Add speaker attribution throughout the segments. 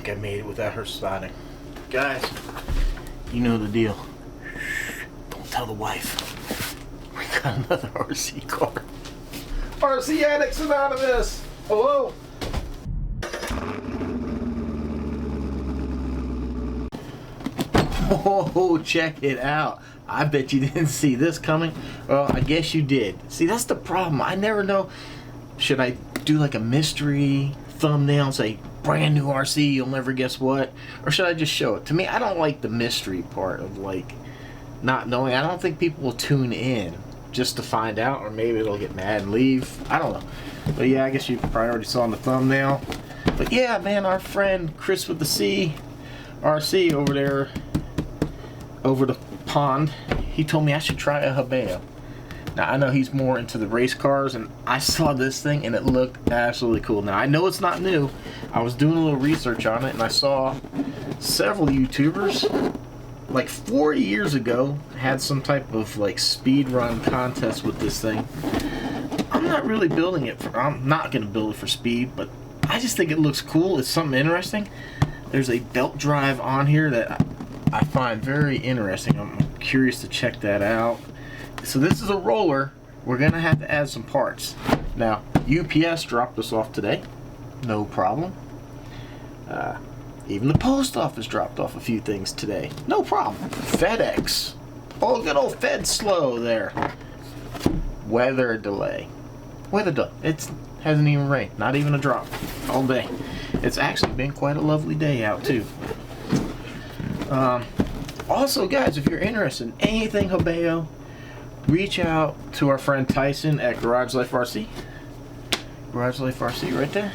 Speaker 1: think I made it without her spotting. Guys, you know the deal. Don't tell the wife. We got another RC car. RC Addicts Anonymous! Hello? Oh, check it out. I bet you didn't see this coming. Well, I guess you did. See, that's the problem. I never know. Should I do like a mystery thumbnail and say, brand new RC, you'll never guess what? Or should I just show it? To me, I don't like the mystery part of like not knowing. I don't think people will tune in just to find out, or maybe they'll get mad and leave. I don't know. But yeah, I guess you probably already saw in the thumbnail. But yeah, man, our friend Chris with the C, RC over there, over the pond, he told me I should try a Hobao. Now I know he's more into the race cars, and I saw this thing and it looked absolutely cool. Now I know it's not new. I was doing a little research on it and I saw several YouTubers like 4 years ago had some type of like speed run contest with this thing. I'm not really building it for, I'm not gonna build it for speed, but I just think it looks cool. It's something interesting. There's a belt drive on here that I find very interesting. I'm curious to check that out. So this is a roller. We're gonna have to add some parts. Now, UPS dropped us off today. No problem. Even the post office dropped off a few things today. No problem. FedEx. Oh, good old Fed slow there. Weather delay. Weather delay. It hasn't even rained. Not even a drop. All day. It's actually been quite a lovely day out too. Also, guys, if you're interested in anything Hobao, reach out to our friend Tyson at Garage Life RC. Garage Life RC right there.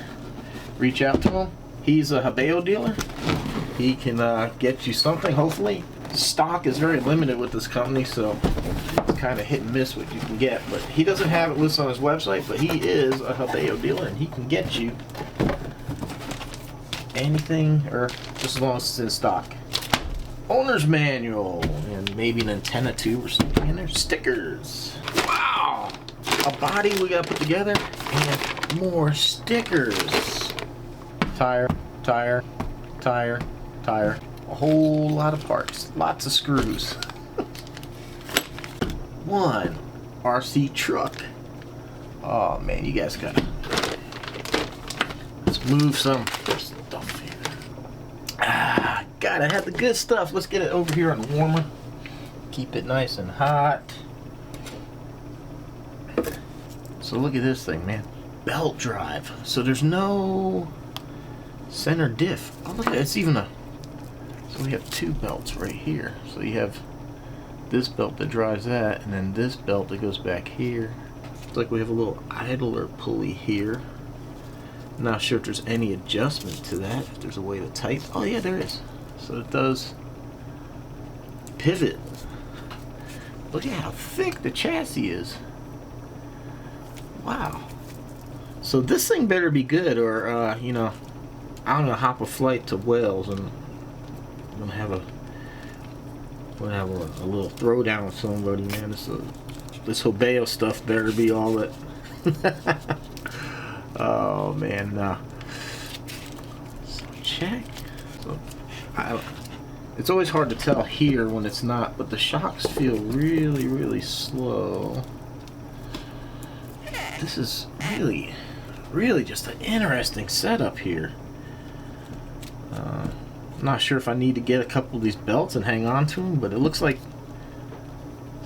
Speaker 1: Reach out to him. He's a Hobao dealer. He can get you something, hopefully. Stock is very limited with this company, so it's kind of hit and miss what you can get. But he doesn't have it listed on his website, but he is a Hobao dealer, and he can get you anything, or just as long as it's in stock. Owner's manual, and maybe an antenna tube or something in there. Stickers. Wow! A body we gotta put together, and more stickers. Tire, tire, tire, tire. A whole lot of parts. Lots of screws. One RC truck. Oh man, you guys gotta. Let's move some stuff here. Ah, God, I had the good stuff. Let's get it over here on warmer. Keep it nice and hot. So look at this thing, man. Belt drive. So there's no center diff. Oh, look at it. It's even a. So we have two belts right here. So you have this belt that drives that, and then this belt that goes back here. It's like we have a little idler pulley here. Not sure if there's any adjustment to that, if there's a way to tighten. Oh yeah, there is. So it does pivot. Look at how thick the chassis is. Wow. So this thing better be good, or you know, I'm gonna hop a flight to Wales and I'm gonna have a little throwdown with somebody, man. This Hobao stuff better be all that. Oh man, so check. So it's always hard to tell here when it's not, but the shocks feel really, really slow. This is really, really just an interesting setup here. I'm not sure if I need to get a couple of these belts and hang on to them, but it looks like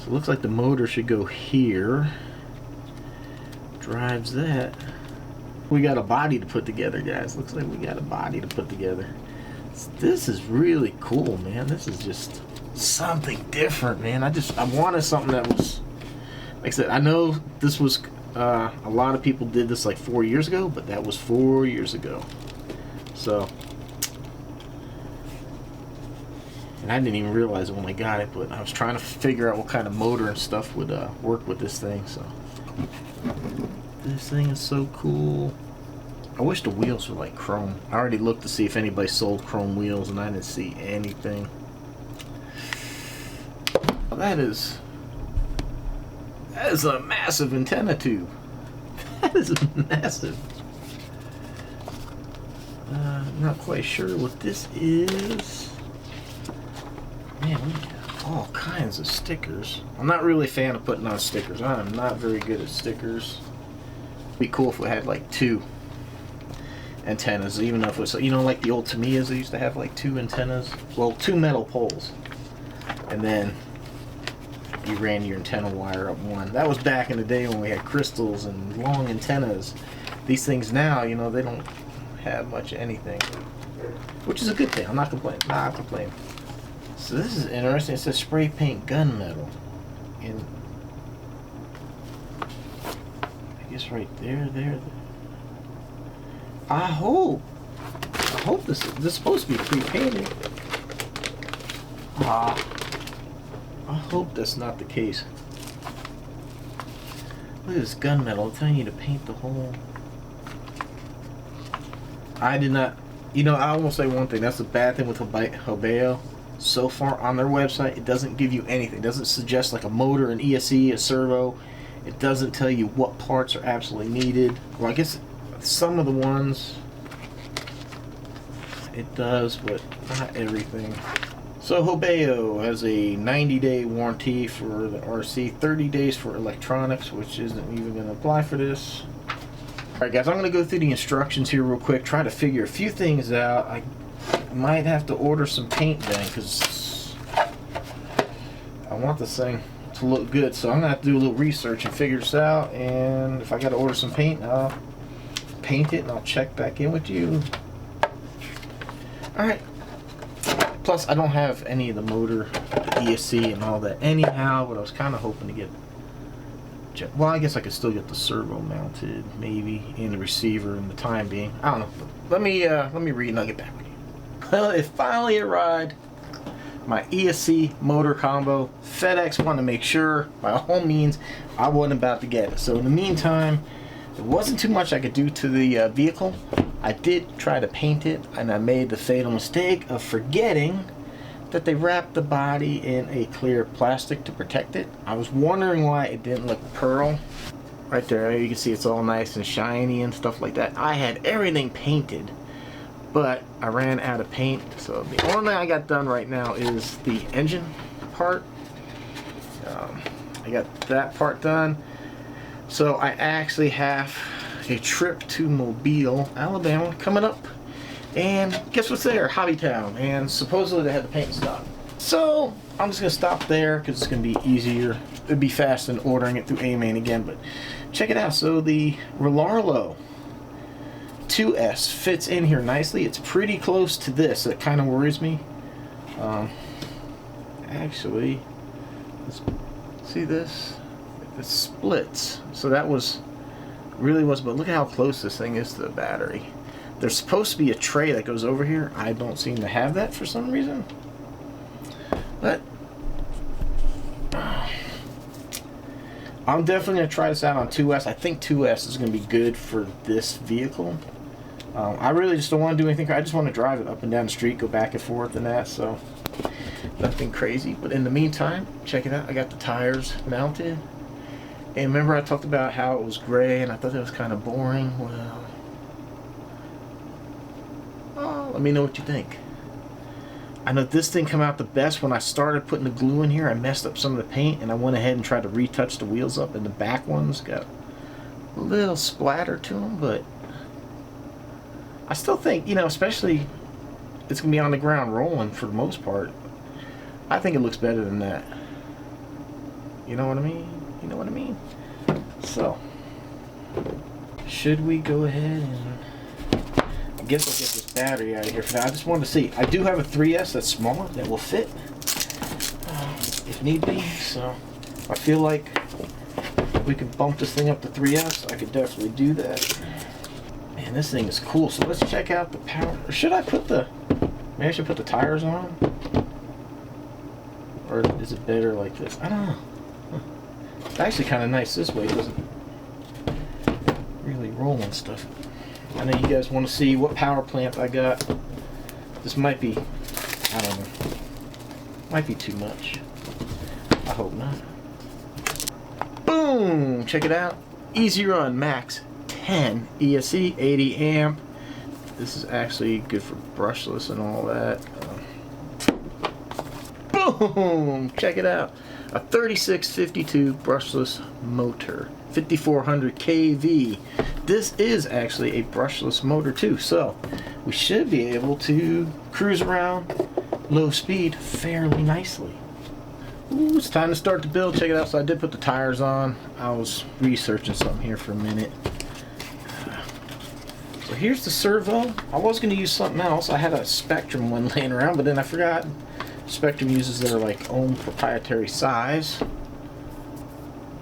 Speaker 1: the motor should go here. Drives that. We got a body to put together, guys. Looks like we got a body to put together. This is really cool, man. This is just something different, man. I wanted something that was, like I said, I know this was a lot of people did this like 4 years ago, but that was 4 years ago. So, and I didn't even realize it when I got it, but I was trying to figure out what kind of motor and stuff would work with this thing. So this thing is so cool. I wish the wheels were like chrome. I already looked to see if anybody sold chrome wheels, and I didn't see anything. Well, that is a massive antenna tube. That is massive. Not quite sure what this is. Man, we have all kinds of stickers. I'm not really a fan of putting on stickers. I'm not very good at stickers. It'd be cool if we had like 2 antennas, even if it was, you know, like the old Tamiyas, they used to have like 2 antennas. Well, 2 metal poles. And then you ran your antenna wire up one. That was back in the day when we had crystals and long antennas. These things now, you know, they don't have much of anything, which is a good thing. I'm not complaining. Not complaining. So this is interesting. It says spray paint gunmetal, and I guess right there. I hope this is supposed to be pre-painted. I hope that's not the case. Look at this gunmetal. It's telling you to paint the whole. I did not, you know, I will say one thing. That's the bad thing with Hobao. So far on their website, it doesn't give you anything. It doesn't suggest like a motor, an ESC, a servo. It doesn't tell you what parts are absolutely needed. Well, I guess some of the ones it does, but not everything. So Hobao has a 90-day warranty for the RC, 30 days for electronics, which isn't even going to apply for this. Alright guys, I'm going to go through the instructions here real quick, try to figure a few things out. I might have to order some paint then, because I want this thing to look good. So I'm going to have to do a little research and figure this out, and if I got to order some paint, I'll paint it and I'll check back in with you. Alright. Plus, I don't have any of the motor, the ESC, and all that anyhow, but I was kind of hoping to get. Well, I guess I could still get the servo mounted, maybe, in the receiver in the time being. I don't know. Let me read and I'll get back with you. Well, it finally arrived. My ESC motor combo. FedEx wanted to make sure, by all means, I wasn't about to get it. So in the meantime, there wasn't too much I could do to the vehicle. I did try to paint it, and I made the fatal mistake of forgetting that they wrapped the body in a clear plastic to protect it. I was wondering why it didn't look pearl. Right there, you can see it's all nice and shiny and stuff like that. I had everything painted, but I ran out of paint, so the only thing I got done right now is the engine part. I got that part done. So I actually have a trip to Mobile, Alabama coming up. And guess what's there? Hobby Town. And supposedly they had the paint stock. So I'm just going to stop there because it's going to be easier. It'd be fast than ordering it through AMAIN again. But check it out. So the Relarlo 2S fits in here nicely. It's pretty close to this. It kind of worries me. Actually, let's see this. It splits. So that was really was. But look at how close this thing is to the battery. There's supposed to be a tray that goes over here. I don't seem to have that for some reason. But I'm definitely going to try this out on 2S. I think 2S is going to be good for this vehicle. I really just don't want to do anything. I just want to drive it up and down the street, go back and forth and that. So nothing crazy. But in the meantime, check it out. I got the tires mounted. And remember I talked about how it was gray and I thought that was kind of boring. Well, let me know what you think. I know this thing came out the best when I started putting the glue in here. I messed up some of the paint and I went ahead and tried to retouch the wheels up, and the back ones got a little splatter to them, but I still think, you know, especially it's going to be on the ground rolling for the most part. I think it looks better than that. You know what I mean? You know what I mean? So, should we go ahead and... I guess I'll get this battery out of here for now. I just wanted to see. I do have a 3S that's smaller that will fit if need be. So I feel like we could bump this thing up to 3S. I could definitely do that. Man, this thing is cool. So let's check out the power. Or should I put the... Maybe I should put the tires on? Or is it better like this? I don't know. It's actually kind of nice this way. It doesn't really roll and stuff. I know you guys want to see what power plant I got. This might be, I don't know, might be too much. I hope not. Boom! Check it out. Easy Run Max 10 ESC, 80 amp, This is actually good for brushless and all that. Boom! Check it out. A 3652 brushless motor. 5400 kV. This is actually a brushless motor too, so we should be able to cruise around low speed fairly nicely. Ooh, it's time to start the build. Check it out. So I did put the tires on. I was researching something here for a minute. So here's the servo. I was going to use something else. I had a Spectrum one laying around, but then I forgot. Spectrum uses their like own proprietary size.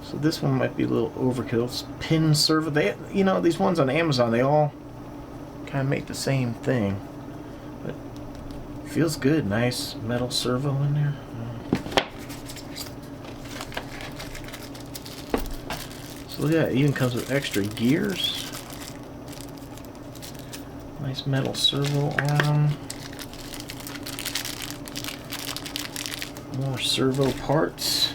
Speaker 1: So this one might be a little overkill. It's pin servo. They, you know, these ones on Amazon, they all kind of make the same thing. But it feels good. Nice metal servo in there. So yeah, it even comes with extra gears. Nice metal servo arm. More servo parts.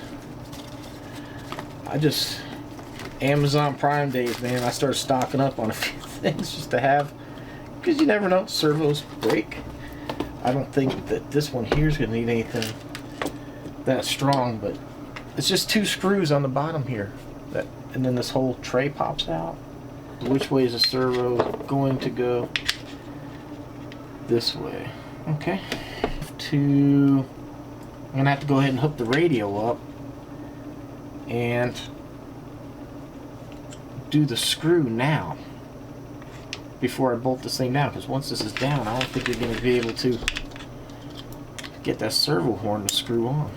Speaker 1: Amazon Prime days, man, I started stocking up on a few things just to have, because you never know, servos break. I don't think that this one here is going to need anything that strong, but it's just 2 screws on the bottom here, and then this whole tray pops out. Which way is the servo going to go? This way. Okay. I'm going to have to go ahead and hook the radio up and do the screw now before I bolt this thing down, because once this is down, I don't think you're going to be able to get that servo horn to screw on.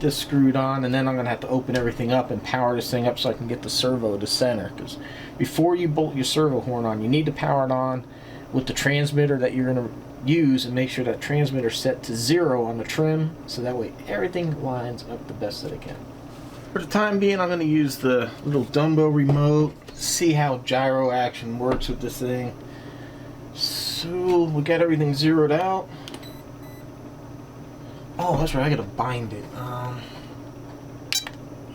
Speaker 1: This screwed on, and then I'm going to have to open everything up and power this thing up so I can get the servo to center, because before you bolt your servo horn on, you need to power it on with the transmitter that you're going to use, and make sure that transmitter set to 0 on the trim, so that way everything lines up the best that it can. For the time being, I'm going to use the little Dumbo remote, see how gyro action works with this thing. So we got everything zeroed out. Oh, that's right, I got to bind it.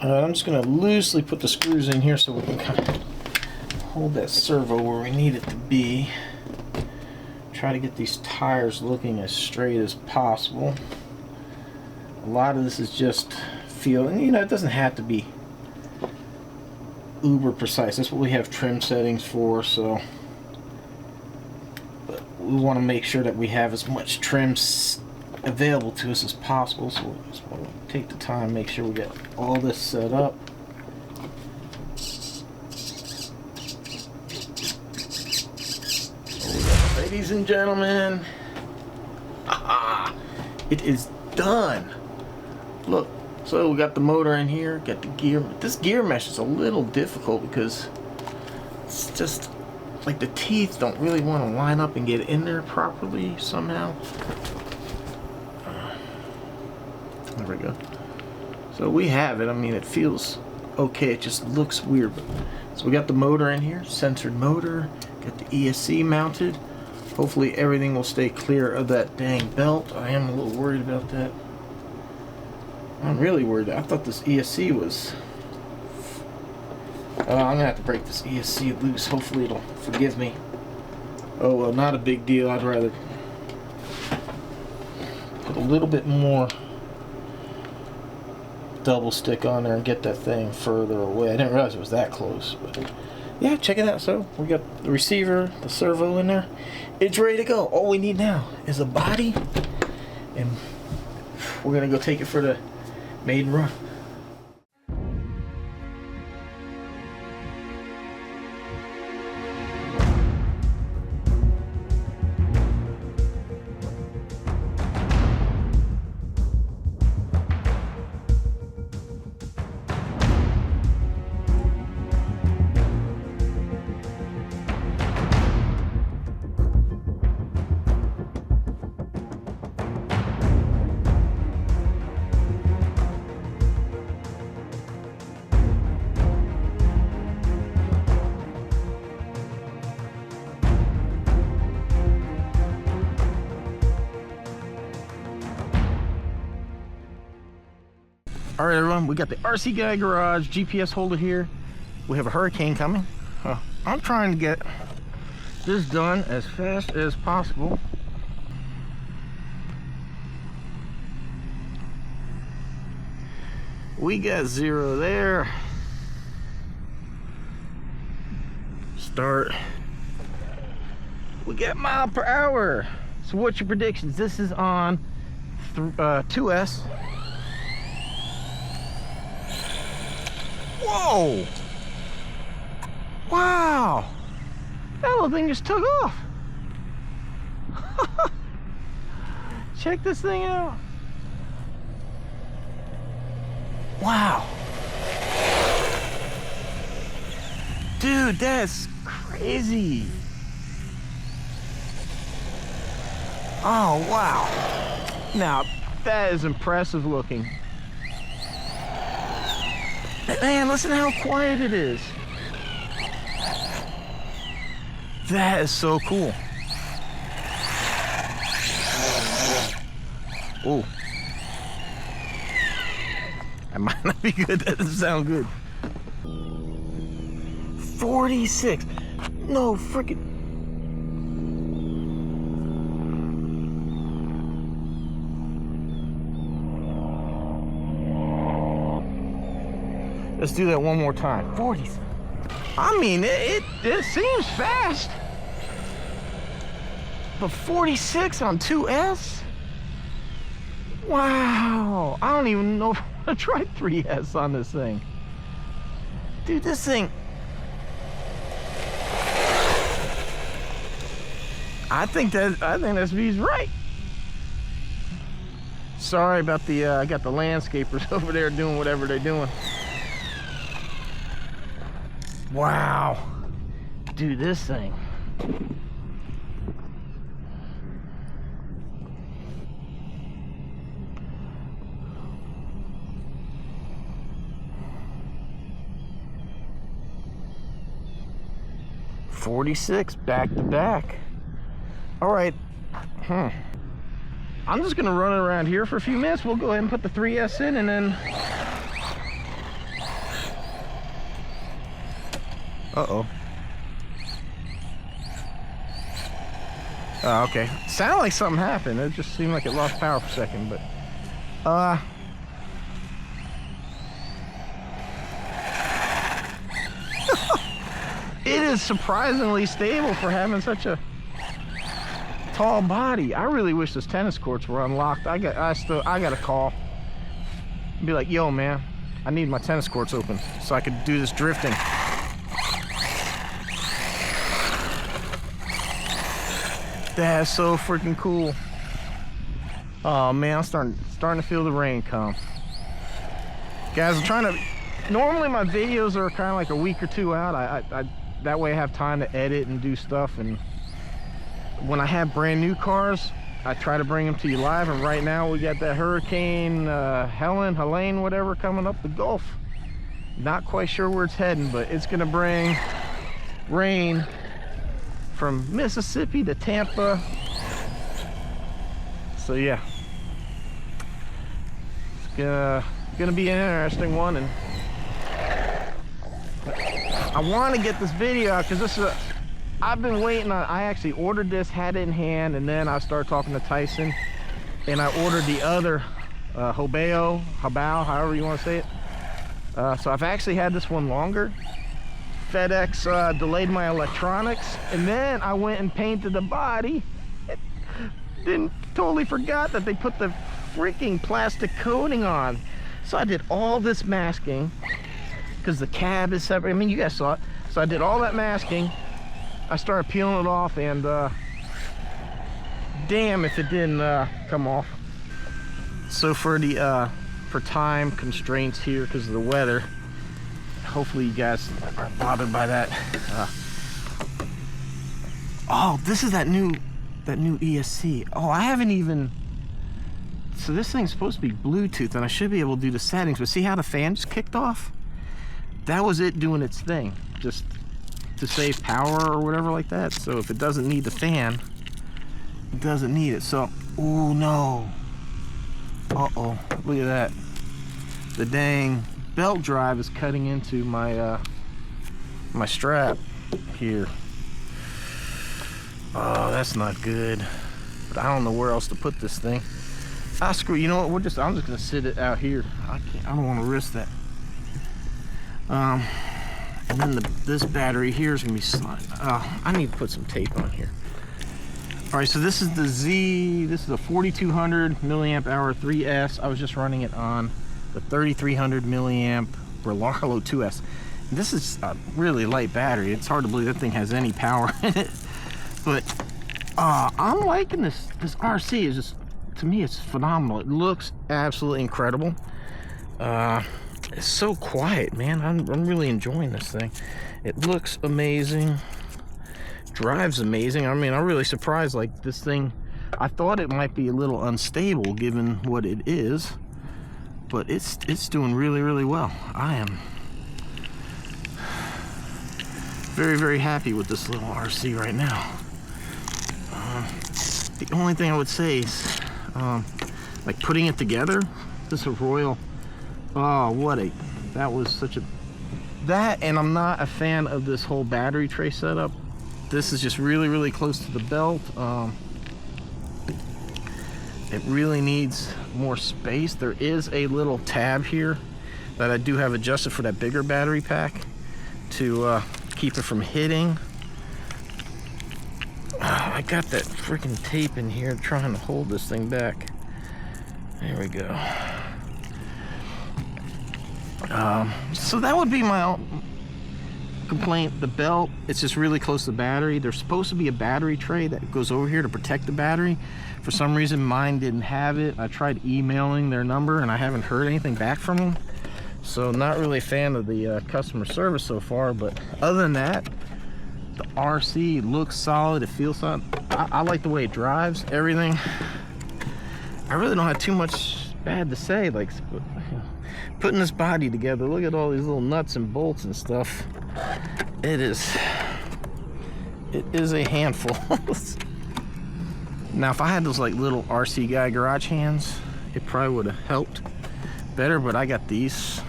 Speaker 1: I'm just going to loosely put the screws in here so we can kind of hold that servo where we need it to be. Try to get these tires looking as straight as possible. A lot of this is just feel, and you know, it doesn't have to be uber precise. That's what we have trim settings for, so but we want to make sure that we have as much trim available to us as possible, so we just want to take the time, make sure we get all this set up. Ladies and gentlemen, it is done. Look, so we got the motor in here, got the gear. This gear mesh is a little difficult because it's just like the teeth don't really want to line up and get in there properly somehow. There we go. So we have it. I mean, it feels okay. It just looks weird. So we got the motor in here, censored motor, got the ESC mounted. Hopefully everything will stay clear of that dang belt. I am a little worried about that. I'm really worried. I thought this ESC was... I'm going to have to break this ESC loose. Hopefully it'll forgive me. Oh, well, not a big deal. I'd rather put a little bit more double stick on there and get that thing further away. I didn't realize it was that close, but... yeah, check it out. So we got the receiver, the servo in there. It's ready to go. All we need now is a body, and we're gonna go take it for the maiden run. All right, everyone, we got the RCAWD garage GPS holder here. We have a hurricane coming. I'm trying to get this done as fast as possible. We got 0 there. Start. We got mile per hour. So what's your predictions? This is on 2S. Whoa! Wow! That little thing just took off. Check this thing out. Wow. Dude, that's crazy. Oh, wow. Now, that is impressive looking. Man, listen to how quiet it is. That is so cool. Oh. That might not be good. That doesn't sound good. 46. No freaking. Let's do that one more time. 40. I mean, it seems fast. But 46 on 2S? Wow. I don't even know if I want to try 3S on this thing. Dude, this thing. I think SV's right. Sorry about the I got the landscapers over there doing whatever they're doing. Wow. Dude, this thing. $46 back to back. All right. I'm just gonna run it around here for a few minutes. We'll go ahead and put the 3S in and then. Uh-oh. Oh, okay. Sounded like something happened. It just seemed like it lost power for a second, but it is surprisingly stable for having such a tall body. I really wish those tennis courts were unlocked. I got a call. Be like, yo man, I need my tennis courts open so I could do this drifting. That's so freaking cool. Oh man, I'm starting to feel the rain come. Guys, I'm trying to. Normally my videos are kind of like a week or two out. I that way I have time to edit and do stuff. And when I have brand new cars, I try to bring them to you live. And right now we got that Hurricane Helene, whatever, coming up the Gulf. Not quite sure where it's heading, but it's gonna bring rain from Mississippi to Tampa. So yeah, it's gonna be an interesting one. And I want to get this video out because this is I've been waiting on. I actually ordered this, had it in hand, and then I started talking to Tyson, and I ordered the other Hobao, however you want to say it. So I've actually had this one longer. FedEx delayed my electronics, and then I went and painted the body. Totally forgot that they put the freaking plastic coating on. So I did all this masking because the cab is separate. I mean, you guys saw it. So I did all that masking. I started peeling it off, and damn if it didn't come off. So for the for time constraints here because of the weather, hopefully you guys aren't bothered by that. Oh, this is that new ESC. Oh, I haven't even. So this thing's supposed to be Bluetooth, and I should be able to do the settings. But see how the fan just kicked off? That was it doing its thing, just to save power or whatever like that. So if it doesn't need the fan, it doesn't need it. So, oh no. Uh-oh, look at that. The dang belt drive is cutting into my my strap here. Oh, that's not good. But I don't know where else to put this thing. Ah, screw. You know what? I'm just gonna sit it out here. I don't want to risk that. And then this battery here is gonna be sliding. Oh, I need to put some tape on here. All right, so this is the Z. This is a 4200 milliamp hour 3S. I was just running it on the 3300 milliamp Relaro 2S. This is a really light battery. It's hard to believe that thing has any power in it. But I'm liking this. This RC is just, to me, it's phenomenal. It looks absolutely incredible. It's so quiet, man. I'm really enjoying this thing. It looks amazing. Drives amazing. I mean, I'm really surprised. Like, this thing, I thought it might be a little unstable given what it is, but it's doing really, really well. I am very, very happy with this little RC right now. The only thing I would say is, like, putting it together, this is a Royal. Oh, that was such a, that, and I'm not a fan of this whole battery tray setup. This is just really, really close to the belt. It really needs more space. There is a little tab here that I do have adjusted for that bigger battery pack to keep it from hitting. I got that freaking tape in here trying to hold this thing back. There we go. So that would be my complaint. The belt, it's just really close to the battery. There's supposed to be a battery tray that goes over here to protect the battery. For some reason, mine didn't have it. I tried emailing their number and I haven't heard anything back from them. So not really a fan of the customer service so far, but other than that, the RC looks solid. It feels solid. I like the way it drives, everything. I really don't have too much bad to say. Like, putting this body together, look at all these little nuts and bolts and stuff. It is a handful. Now, if I had those like little RC guy garage hands, it probably would have helped better, but I got these.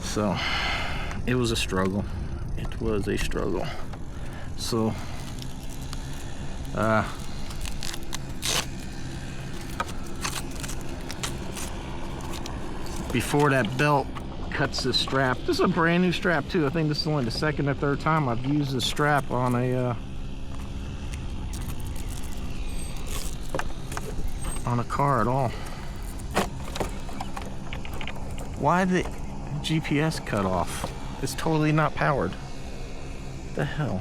Speaker 1: So it was a struggle. It was a struggle. So before that belt cuts this strap, this is a brand new strap too. I think this is only the second or third time I've used this strap on a car at all. Why the GPS cut off? It's totally not powered. What the hell?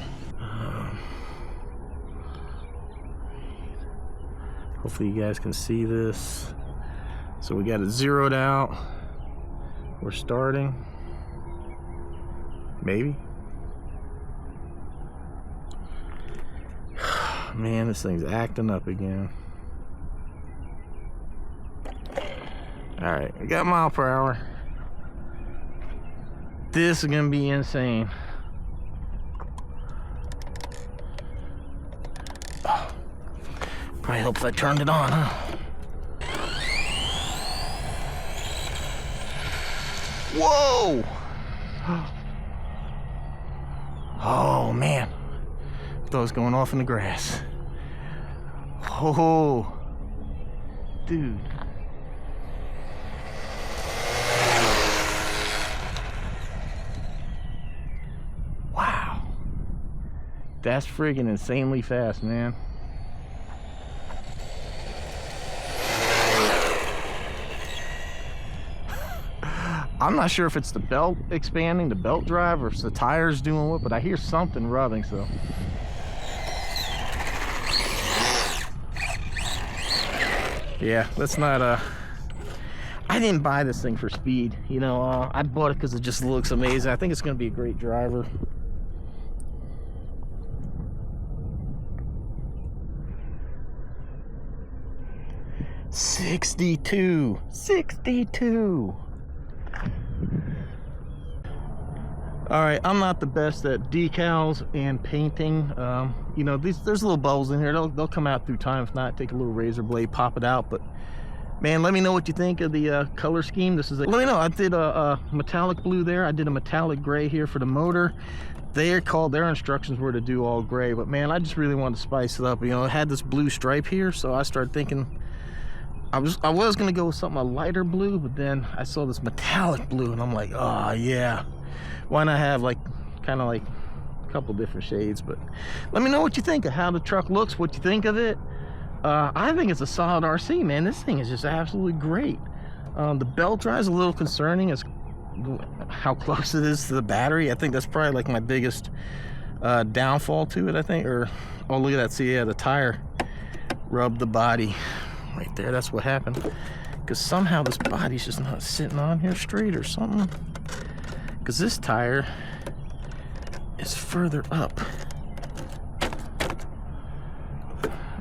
Speaker 1: Hopefully you guys can see this. So we got it zeroed out. We're starting. Maybe. Man, this thing's acting up again. Alright, we got mile per hour. This is gonna be insane. Oh, probably helps I turned it on, huh? Whoa! Oh man, I thought I was going off in the grass. Oh, dude. Wow, that's friggin' insanely fast, man. I'm not sure if it's the belt expanding, the belt drive, or if it's the tires doing what, but I hear something rubbing, so. Yeah, that's not, I didn't buy this thing for speed, you know, I bought it because it just looks amazing. I think it's going to be a great driver. $62. All right, I'm not the best at decals and painting. You know, there's little bubbles in here. They'll come out through time. If not, take a little razor blade, pop it out. But Man, let me know what you think of the color scheme. This is let me know. I did a metallic blue there. I did a metallic gray here for the motor. Their instructions were to do all gray, but man, I just really wanted to spice it up. You know, it had this blue stripe here, so I started thinking I was gonna go with something a lighter blue, but then I saw this metallic blue, and I'm like, oh yeah, why not have like kind of like a couple different shades? But let me know what you think of how the truck looks, what you think of it. I think it's a solid RC, man. This thing is just absolutely great. The belt drive's a little concerning as how close it is to the battery. I think that's probably like my biggest downfall to it, I think. Or, oh, look at that. See, yeah, the tire rubbed the body right there. That's what happened. Because somehow this body's just not sitting on here straight or something. Because this tire is further up.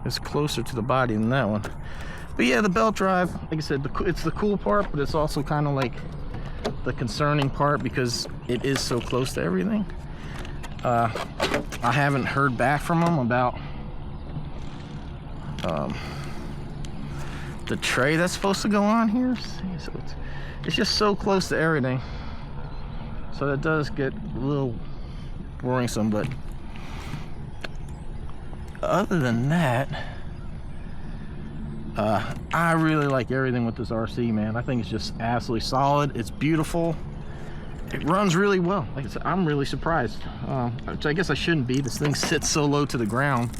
Speaker 1: It's closer to the body than that one. But yeah, the belt drive, like I said, it's the cool part, but it's also kind of like the concerning part because it is so close to everything. I haven't heard back from them about the tray that's supposed to go on here. So it's just so close to everything. So that does get a little worrisome, but other than that, I really like everything with this RC, man. I think it's just absolutely solid. It's beautiful. It runs really well. Like I said, I'm really surprised. Which I guess I shouldn't be. This thing sits so low to the ground.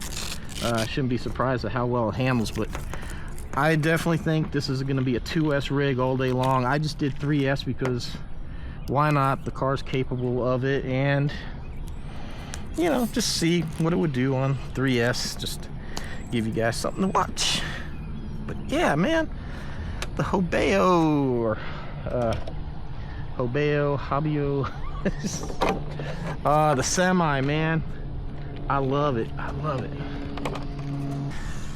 Speaker 1: I shouldn't be surprised at how well it handles, but I definitely think this is going to be a 2S rig all day long. I just did 3S because why not? The car's capable of it, and you know, just see what it would do on 3S. Just give you guys something to watch. But yeah, man, the Hobao, or Hobao, the semi, man, I love it. I love it.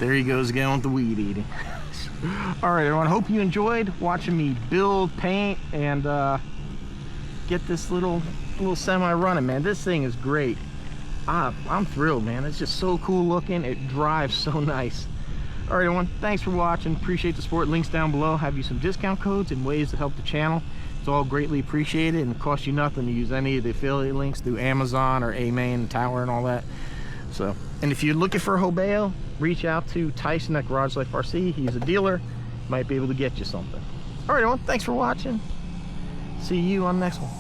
Speaker 1: There he goes again with the weed eating. All right, everyone, hope you enjoyed watching me build, paint, and get this little semi running, man. This thing is great. I'm thrilled, man. It's just so cool looking. It drives so nice. All right, everyone, thanks for watching. Appreciate the support. Links down below have you some discount codes and ways to help the channel. It's all greatly appreciated, and it costs you nothing to use any of the affiliate links through Amazon or AMAIN, Tower, and all that. So, and if you're looking for a Hobao, reach out to Tyson at Garage Life RC. He's a dealer. Might be able to get you something. All right, everyone, thanks for watching. See you on the next one.